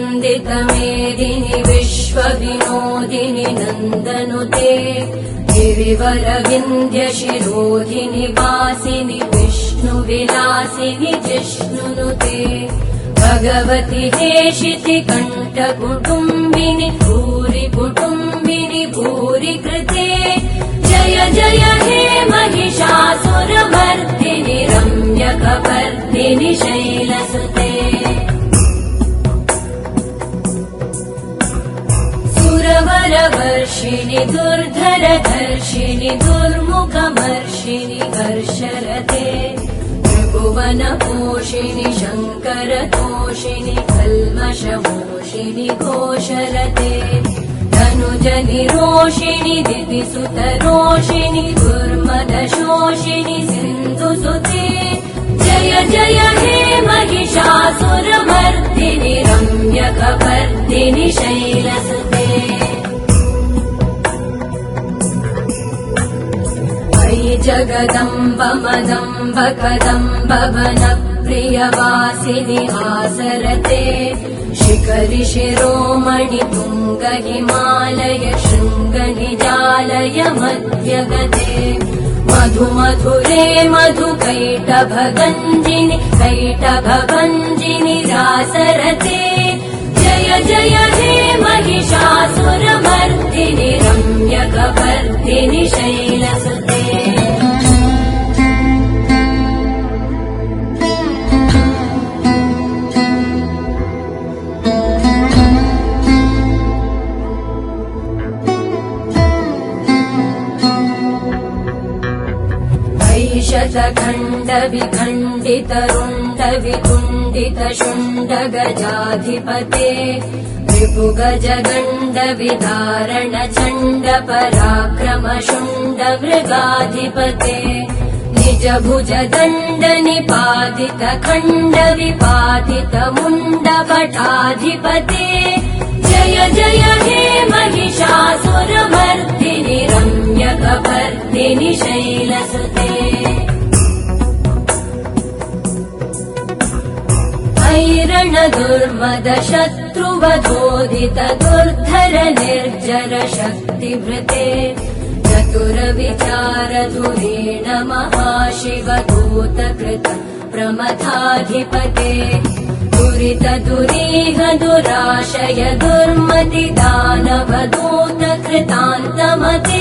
वन्दितमेदिनि विश्वविनोदिनि नन्दनुते गिरिवरविन्ध्यशिरोधिनि वासिनि विष्णुविलासिनि जिष्णुनुते भगवति हेशिति कण्ठकुटुम्बिनि भूरि कुटुम्बिनि भूरि कृते जय जय हे महिषासुरमर्दिनि रम्यकपर्दिनि शैलसुते सुरवरवर्षिणि दुर्धरधर्षिणि दुर्मुखमर्षिणि हर्षरते त्रिभुवनपोषिणि शङ्करतोषिणि कल्मषमोषिणि घोषरते धनुजनिरोषिणि दितिसुतरोषिणि दुर्मदशोषिणि सिन्धुसुते जय जय हे महिषासुरमर्दिनि रम्यकपर्दिनि शैलसुते अयि जगदम्ब मदम्ब कदम्ब वनप्रियवासिनि आसरते शिखरि शिरोमणि तुङ्ग हिमालय शृङ्ग निजालय मध्यगते मधुमधुरे मधुकैटभगञ्जिनि कैटभभञ्जिनि रासरते जय जय हे महिषासुरमर्दिनि रम्यकपर्दिनि शैलसुते शतखण्ड विखण्डित रुण्ड विकुण्डित शुण्ड गजाधिपते रिपुगज गण्ड विदारण चण्ड पराक्रम शुण्ड मृगाधिपते निज भुज दण्ड निपातित खण्ड विपातित मुण्ड भटाधिपते जय जय हे महिषासुरमर्दिनि रम्यकपर्दिनि शैलसुते ऐरण दुर्मद शत्रुवधोदित दुर्धर निर्जर शक्तिभृते चतुर विचार धुरेण महाशिव दूतकृत प्रमथाधिपते दुरित दुरीह दुराशय दुर्मति दानव दूत कृतान्तमते